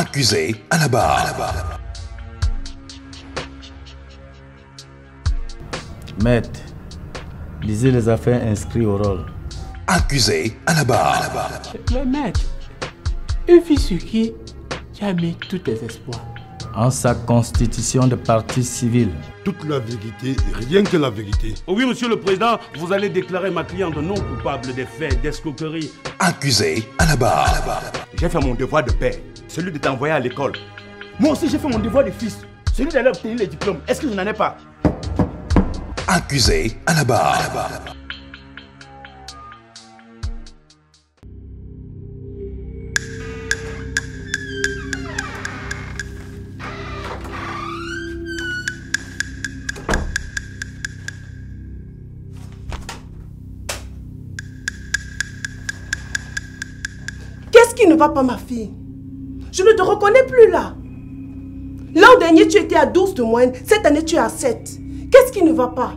Accusé à la barre. Maître, lisez les affaires inscrites au rôle. Accusé à la barre. Mais maître, une fille sur qui tu as mis tous tes espoirs. En sa constitution de partie civile. Toute la vérité et rien que la vérité. Oh oui, monsieur le président, vous allez déclarer ma cliente non coupable des faits d'escroquerie. Accusé à la barre. J'ai fait mon devoir de père, celui de t'envoyer à l'école. Moi aussi, j'ai fait mon devoir de fils, celui d'aller obtenir les diplômes. Est-ce que je n'en ai pas? Accusé à la barre. Qu'est-ce qui ne va pas, ma fille? Je ne te reconnais plus là. L'an dernier, tu étais à 12 de moyenne. Cette année, tu es à 7. Qu'est-ce qui ne va pas?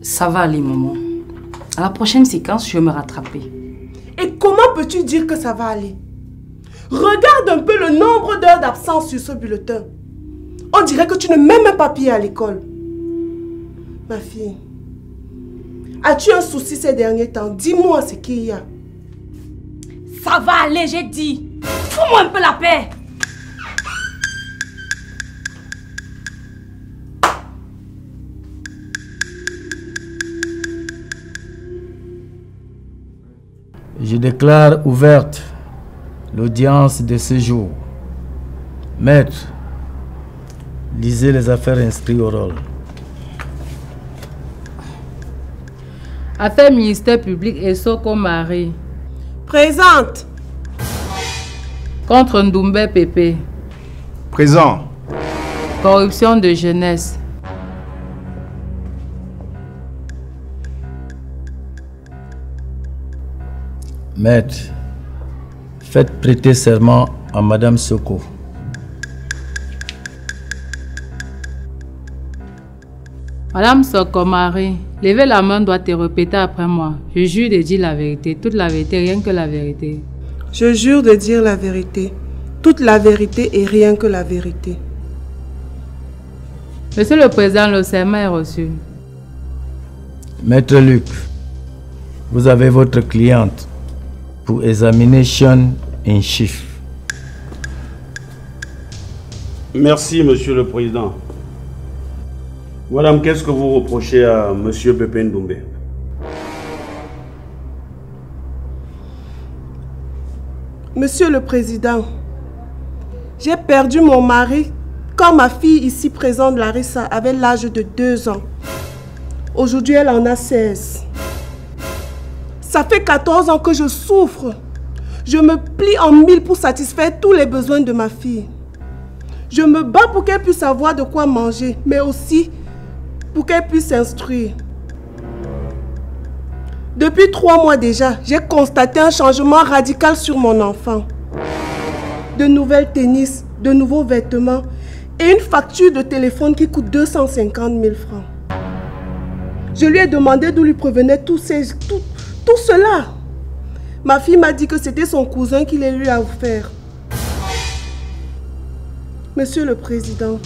Ça va aller, maman. À la prochaine séquence, je vais me rattraper. Et comment peux-tu dire que ça va aller? Regarde un peu le nombre d'heures d'absence sur ce bulletin. On dirait que tu ne mets même pas pied à l'école. Ma fille, as-tu un souci ces derniers temps? Dis-moi ce qu'il y a. Ça va aller, j'ai dit. Fous-moi un peu la paix. Je déclare ouverte l'audience de ce jour. Maître, lisez les affaires inscrites au rôle. Affaires ministère public et Soko Marie. Présente. Contre Ndoumbe Pépé. Présent. Corruption de jeunesse. Maître, faites prêter serment à Madame Soko. Madame Soko Marie, levez la main, doit te répéter après moi. Je jure de dire la vérité, toute la vérité, rien que la vérité. Je jure de dire la vérité, toute la vérité et rien que la vérité. Monsieur le Président, le serment est reçu. Maître Luc, vous avez votre cliente pour examination in chief. Merci, monsieur le président. Madame, qu'est-ce que vous reprochez à monsieur Pépé Ndoumbe? Monsieur le Président, j'ai perdu mon mari quand ma fille ici présente, Larissa, avait l'âge de 2 ans. Aujourd'hui, elle en a 16. Ça fait 14 ans que je souffre. Je me plie en mille pour satisfaire tous les besoins de ma fille. Je me bats pour qu'elle puisse avoir de quoi manger, mais aussi pour qu'elle puisse s'instruire. Depuis 3 mois déjà, j'ai constaté un changement radical sur mon enfant. De nouvelles tennis, de nouveaux vêtements et une facture de téléphone qui coûte 250 000 francs. Je lui ai demandé d'où lui provenait tout cela. Ma fille m'a dit que c'était son cousin qui les lui a offert. Monsieur le Président,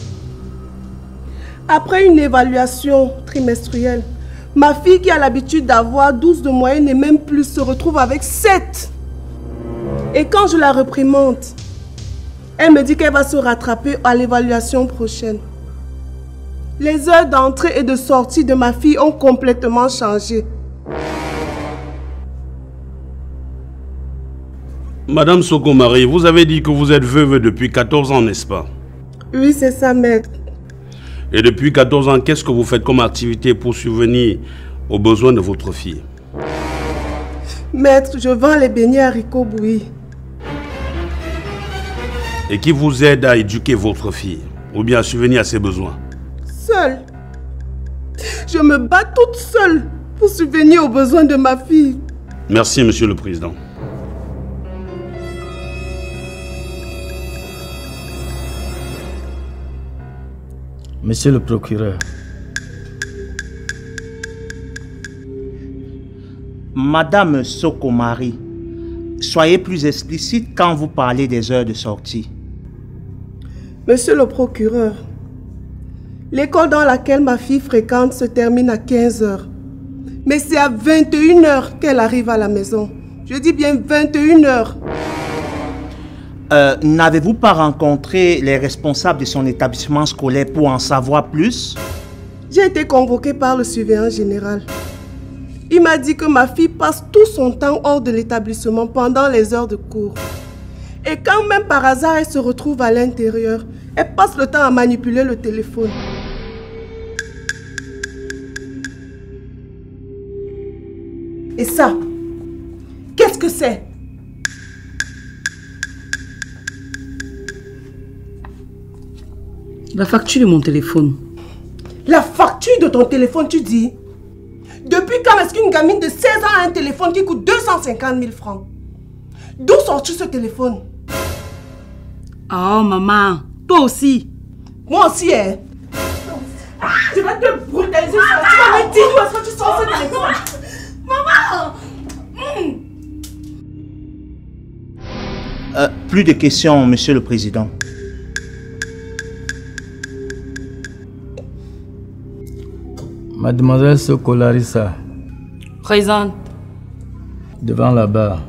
après une évaluation trimestrielle, ma fille qui a l'habitude d'avoir 12 de moyenne et même plus se retrouve avec 7. Et quand je la réprimande, elle me dit qu'elle va se rattraper à l'évaluation prochaine. Les heures d'entrée et de sortie de ma fille ont complètement changé. Madame Soko Marie, vous avez dit que vous êtes veuve depuis 14 ans, n'est-ce pas? Oui, c'est ça, maître. Et depuis 14 ans, qu'est-ce que vous faites comme activité pour subvenir aux besoins de votre fille? Maître, je vends les beignets haricots bouillis. Et qui vous aide à éduquer votre fille, ou bien à subvenir à ses besoins? Seule. Je me bats toute seule pour subvenir aux besoins de ma fille. Merci, monsieur le président. Monsieur le procureur. Madame Soko Marie, soyez plus explicite quand vous parlez des heures de sortie. Monsieur le procureur, l'école dans laquelle ma fille fréquente se termine à 15 h. Mais c'est à 21 h qu'elle arrive à la maison. Je dis bien 21 h. N'avez-vous pas rencontré les responsables de son établissement scolaire pour en savoir plus? J'ai été convoquée par le surveillant général. Il m'a dit que ma fille passe tout son temps hors de l'établissement pendant les heures de cours. Et quand même par hasard elle se retrouve à l'intérieur, elle passe le temps à manipuler le téléphone. Et ça, qu'est-ce que c'est? La facture de mon téléphone. La facture de ton téléphone, tu dis? Depuis quand est-ce qu'une gamine de 16 ans a un téléphone qui coûte 250 000 francs? D'où sors-tu ce téléphone? Oh maman, toi aussi. Moi aussi, hein? Je vais te brutaliser, tu vas me dire où est-ce que tu sors ce téléphone? Maman! Plus de questions, Monsieur le Président. Mademoiselle Soko Larissa. Présente. Devant la barre.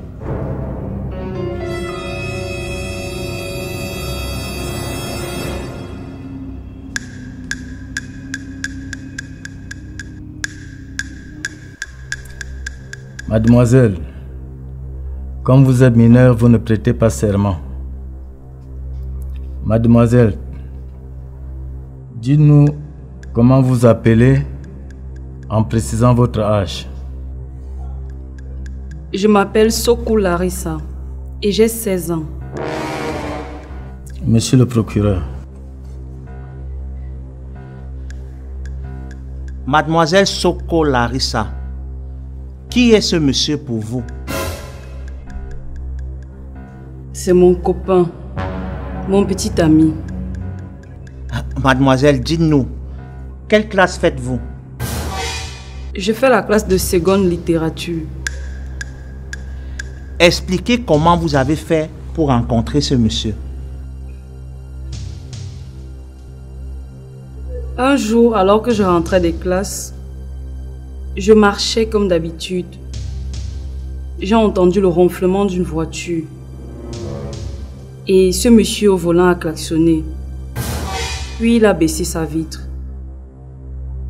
Mademoiselle, comme vous êtes mineure, vous ne prêtez pas serment. Mademoiselle, dites-nous comment vous appelez en précisant votre âge. Je m'appelle Soko Larissa et j'ai 16 ans. Monsieur le procureur. Mademoiselle Soko Larissa, qui est ce monsieur pour vous? C'est mon copain, mon petit ami. Mademoiselle, dites-nous, quelle classe faites-vous? Je fais la classe de seconde littérature. Expliquez comment vous avez fait pour rencontrer ce monsieur. Un jour, alors que je rentrais des classes, je marchais comme d'habitude. J'ai entendu le ronflement d'une voiture. Et ce monsieur au volant a klaxonné. Puis il a baissé sa vitre.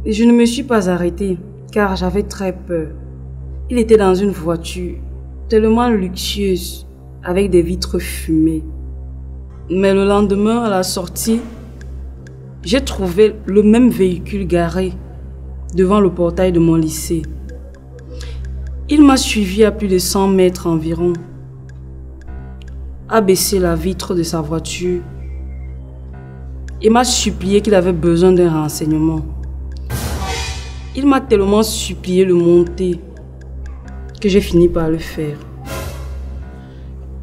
Et je ne me suis pas arrêtée, car j'avais très peur. Il était dans une voiture tellement luxueuse, avec des vitres fumées. Mais le lendemain, à la sortie, j'ai trouvé le même véhicule garé devant le portail de mon lycée. Il m'a suivi à plus de 100 mètres environ, a baissé la vitre de sa voiture et m'a supplié qu'il avait besoin d'un renseignement. Il m'a tellement supplié de monter que j'ai fini par le faire.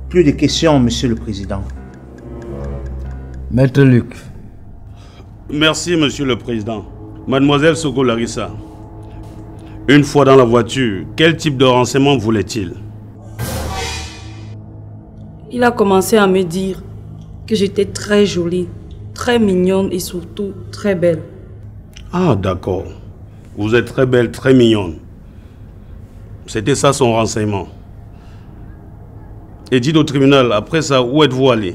Plus de questions, Monsieur le Président. Maître Luc. Merci, Monsieur le Président. Mademoiselle Soko Larissa, une fois dans la voiture, quel type de renseignement voulait-il? Il a commencé à me dire que j'étais très jolie, très mignonne et surtout très belle. Ah, d'accord. Vous êtes très belle, très mignonne. C'était ça son renseignement. Et dites au tribunal, après ça, où êtes-vous allé?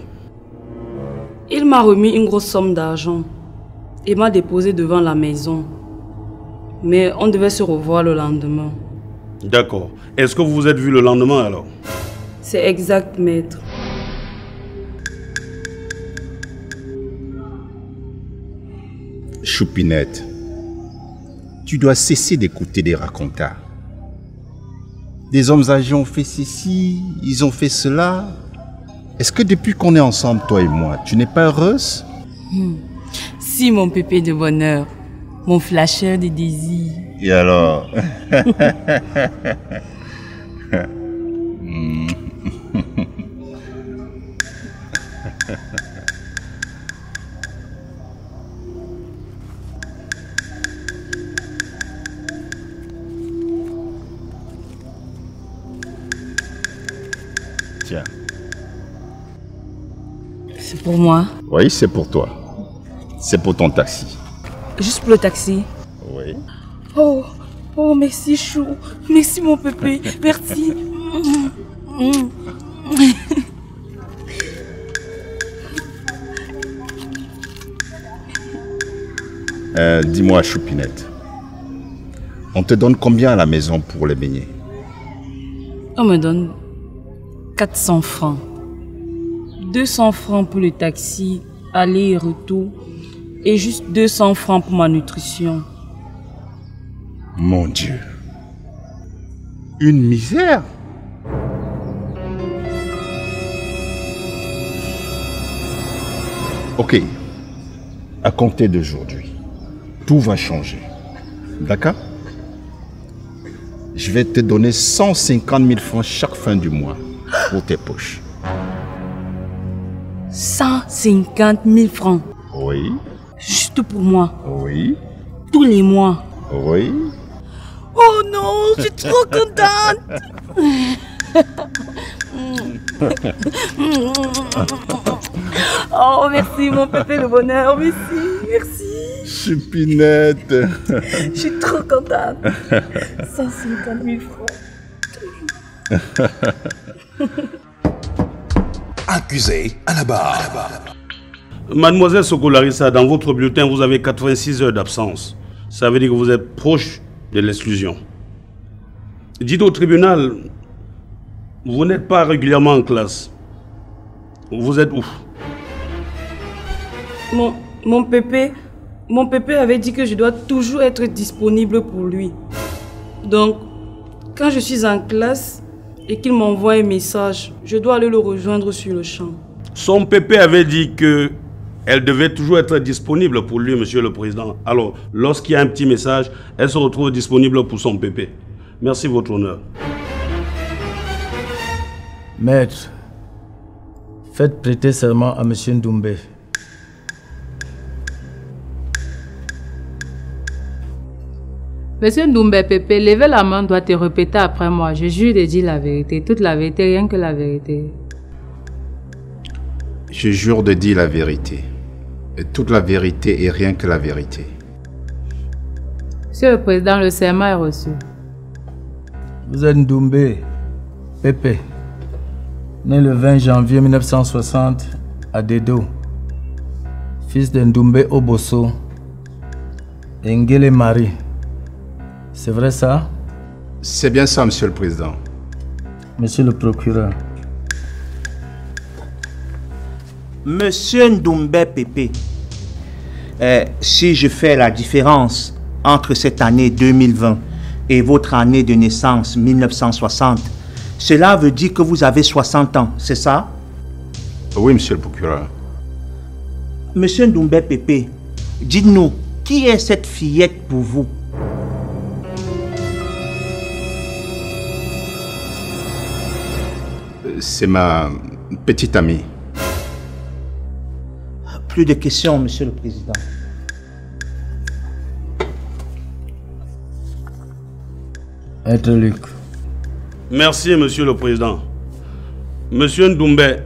Il m'a remis une grosse somme d'argent et m'a déposé devant la maison. Mais on devait se revoir le lendemain. D'accord. Est-ce que vous vous êtes vu le lendemain alors? C'est exact, maître. Choupinette, tu dois cesser d'écouter des racontars. Des hommes âgés ont fait ceci, ils ont fait cela. Est-ce que depuis qu'on est ensemble, toi et moi, tu n'es pas heureuse? Si, mon pépé de bonheur, mon flasheur de désir. Et alors? C'est pour moi. Oui, c'est pour toi. C'est pour ton taxi. Juste pour le taxi. Oui. Oh, oh, merci chou. Merci mon pépé. Merci. Dis-moi, Choupinette, on te donne combien à la maison pour les beignets? On me donne 400 francs. 200 francs pour le taxi, aller et retour. Et juste 200 francs pour ma nutrition. Mon Dieu. Une misère. Ok. À compter d'aujourd'hui, tout va changer. D'accord? Je vais te donner 150 000 francs chaque fin du mois pour tes poches. 150 000 francs. Oui. Juste pour moi. Oui. Tous les mois. Oui. Oh non, je suis trop contente. Oh, merci mon pépé le bonheur, merci. Choupinette. Je suis trop contente. 150 000 francs. Accusé à la barre. Mademoiselle Soko Larissa, dans votre bulletin, vous avez 86 heures d'absence. Ça veut dire que vous êtes proche de l'exclusion. Dites au tribunal, vous n'êtes pas régulièrement en classe. Vous êtes où? Mon pépé avait dit que je dois toujours être disponible pour lui. Donc, quand je suis en classe et qu'il m'envoie un message, je dois aller le rejoindre sur le champ. Son pépé avait dit que elle devait toujours être disponible pour lui, monsieur le président. Alors, lorsqu'il y a un petit message, elle se retrouve disponible pour son pépé. Merci, votre honneur. Maître, faites prêter serment à monsieur Ndoumbe. Monsieur Ndoumbe Pépé, levez la main, doit te répéter après moi. Je jure de dire la vérité, toute la vérité, rien que la vérité. Je jure de dire la vérité. Et toute la vérité et rien que la vérité. Monsieur le Président, le serment est reçu. Vous êtes Ndoumbe Pépé, né le 20 janvier 1960 à Dedo, fils de Ndoumbe Obosso et Ngele Marie. C'est vrai ça? C'est bien ça, monsieur le Président. Monsieur le procureur. Monsieur Ndoumbe Pépé, si je fais la différence entre cette année 2020 et votre année de naissance 1960, cela veut dire que vous avez 60 ans, c'est ça? Oui, monsieur le procureur. Monsieur Ndoumbe Pépé, dites-nous, qui est cette fillette pour vous? C'est ma petite amie. Plus de questions, monsieur le Président. Maître Luc. Merci, monsieur le président. Monsieur Ndoumbe,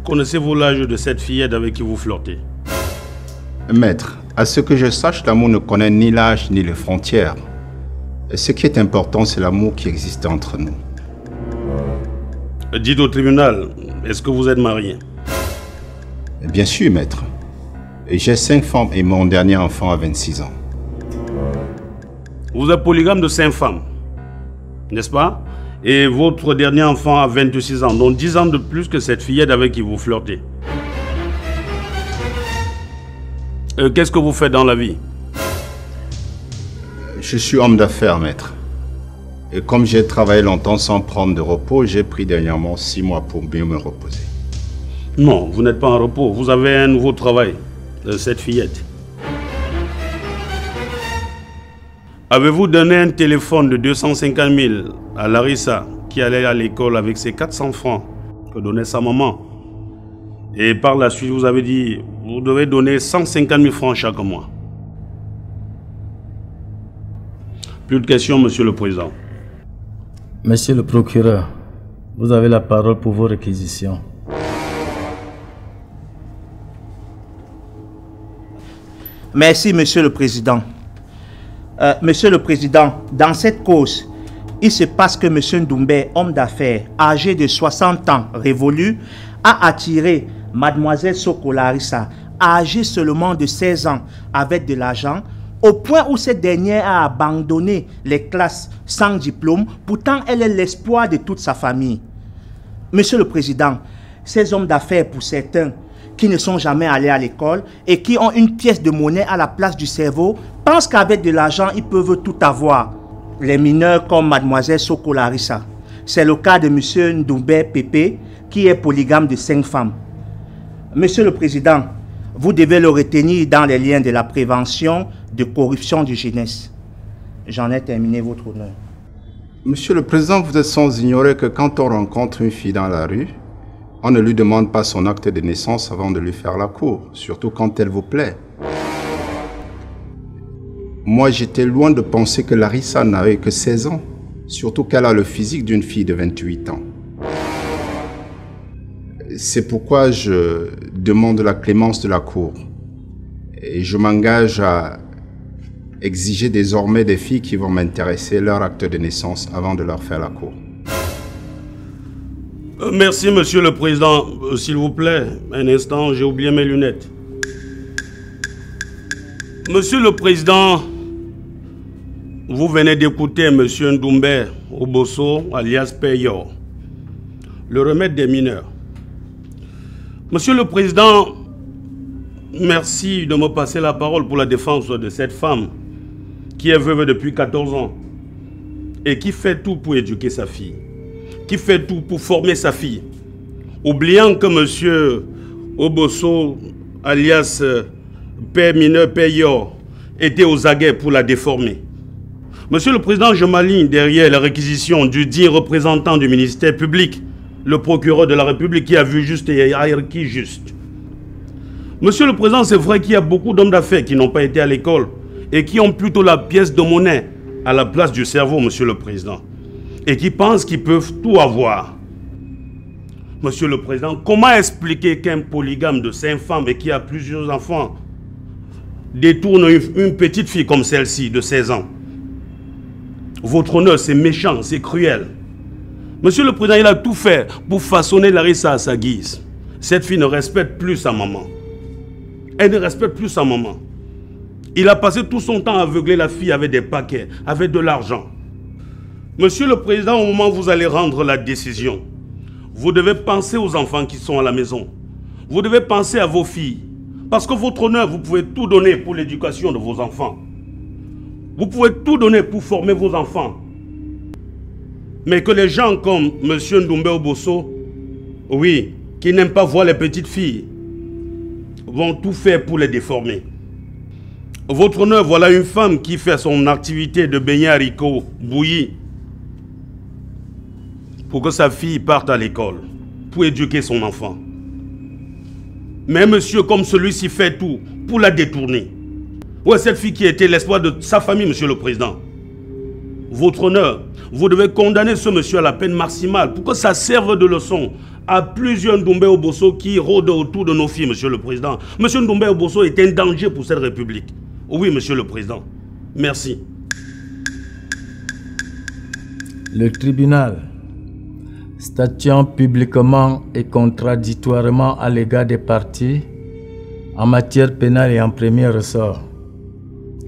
connaissez-vous l'âge de cette fillette avec qui vous flirtez? Maître, à ce que je sache, l'amour ne connaît ni l'âge ni les frontières. Ce qui est important, c'est l'amour qui existe entre nous. Dites au tribunal, est-ce que vous êtes marié? Bien sûr, maître. J'ai 5 femmes et mon dernier enfant a 26 ans. Vous êtes polygame de 5 femmes, n'est-ce pas? Et votre dernier enfant a 26 ans, donc 10 ans de plus que cette fillette avec qui vous flirtez. Qu'est-ce que vous faites dans la vie? Je suis homme d'affaires, maître. Et comme j'ai travaillé longtemps sans prendre de repos, j'ai pris dernièrement 6 mois pour bien me reposer. Non, vous n'êtes pas en repos. Vous avez un nouveau travail, cette fillette. Avez-vous donné un téléphone de 250 000 à Larissa qui allait à l'école avec ses 400 francs que donnait sa maman? Et par la suite, vous avez dit, vous devez donner 150 000 francs chaque mois. Plus de questions, monsieur le président. Monsieur le procureur, vous avez la parole pour vos réquisitions. Merci, Monsieur le Président. Monsieur le Président, dans cette cause, il se passe que Monsieur Ndoumbe, homme d'affaires, âgé de 60 ans, révolu, a attiré Mademoiselle Soko Larissa, âgée seulement de 16 ans, avec de l'argent, au point où cette dernière a abandonné les classes sans diplôme. Pourtant, elle est l'espoir de toute sa famille. Monsieur le Président, ces hommes d'affaires, pour certains, qui ne sont jamais allés à l'école et qui ont une pièce de monnaie à la place du cerveau, pensent qu'avec de l'argent, ils peuvent tout avoir. Les mineurs comme Mademoiselle Soko Larissa. C'est le cas de Monsieur Ndoumbe Pépé, qui est polygame de 5 femmes. Monsieur le Président, vous devez le retenir dans les liens de la prévention de corruption de jeunesse. J'en ai terminé, votre honneur. Monsieur le Président, vous êtes sans ignorer que quand on rencontre une fille dans la rue, on ne lui demande pas son acte de naissance avant de lui faire la cour, surtout quand elle vous plaît. Moi, j'étais loin de penser que Larissa n'avait que 16 ans, surtout qu'elle a le physique d'une fille de 28 ans. C'est pourquoi je demande la clémence de la cour. Et je m'engage à exiger désormais des filles qui vont m'intéresser leur acte de naissance avant de leur faire la cour. Merci, Monsieur le Président. S'il vous plaît, un instant, j'ai oublié mes lunettes. Monsieur le Président, vous venez d'écouter Monsieur Ndoumbe Obosso, alias Peyo, le remède des mineurs. Monsieur le Président, merci de me passer la parole pour la défense de cette femme qui est veuve depuis 14 ans et qui fait tout pour éduquer sa fille, qui fait tout pour former sa fille, oubliant que Monsieur Obosso, alias Père mineur Peyo, était aux aguets pour la déformer. Monsieur le Président, je m'aligne derrière la réquisition du dit représentant du ministère public, le procureur de la République qui a vu juste et a requis juste. Monsieur le Président, c'est vrai qu'il y a beaucoup d'hommes d'affaires qui n'ont pas été à l'école et qui ont plutôt la pièce de monnaie à la place du cerveau, Monsieur le Président, et qui pensent qu'ils peuvent tout avoir. Monsieur le Président, comment expliquer qu'un polygame de 5 femmes et qui a plusieurs enfants détourne une petite fille comme celle-ci de 16 ans? Votre honneur, c'est méchant, c'est cruel. Monsieur le Président, il a tout fait pour façonner Larissa à sa guise. Cette fille ne respecte plus sa maman. Elle ne respecte plus sa maman. Il a passé tout son temps à aveugler la fille avec des paquets, avec de l'argent. Monsieur le Président, au moment où vous allez rendre la décision, vous devez penser aux enfants qui sont à la maison. Vous devez penser à vos filles. Parce que votre honneur, vous pouvez tout donner pour l'éducation de vos enfants. Vous pouvez tout donner pour former vos enfants. Mais que les gens comme M. Ndoumbe Obosso, oui, qui n'aiment pas voir les petites filles, vont tout faire pour les déformer. Votre honneur, voilà une femme qui fait son activité de beignet haricots bouillis pour que sa fille parte à l'école, pour éduquer son enfant. Mais un monsieur comme celui-ci fait tout pour la détourner. Ouais, cette fille qui était l'espoir de sa famille, Monsieur le Président. Votre honneur, vous devez condamner ce monsieur à la peine maximale pour que ça serve de leçon à plusieurs Ndoumbe Obosso qui rôdent autour de nos filles, Monsieur le Président. Monsieur Ndoumbe Obosso est un danger pour cette République. Oui, Monsieur le Président. Merci. Le tribunal, statuant publiquement et contradictoirement à l'égard des parties en matière pénale et en premier ressort,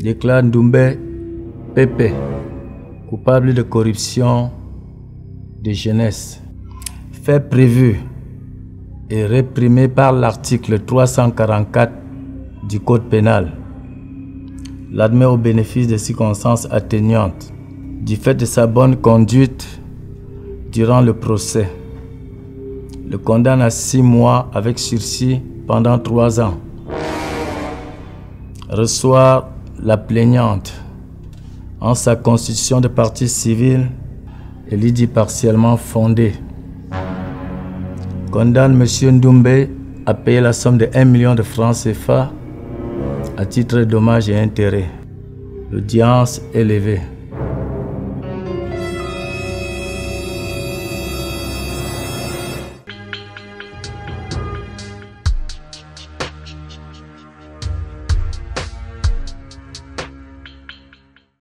déclare Ndoumbe Pépé coupable de corruption de jeunesse, fait prévu et réprimé par l'article 344 du Code pénal, l'admet au bénéfice des circonstances atténuantes du fait de sa bonne conduite durant le procès, le condamne à 6 mois avec sursis pendant 3 ans, reçoit la plaignante en sa constitution de partie civile et lui dit partiellement fondée. Condamne M. Ndoumbe à payer la somme de 1 million de francs CFA à titre de dommages et intérêts. L'audience est levée.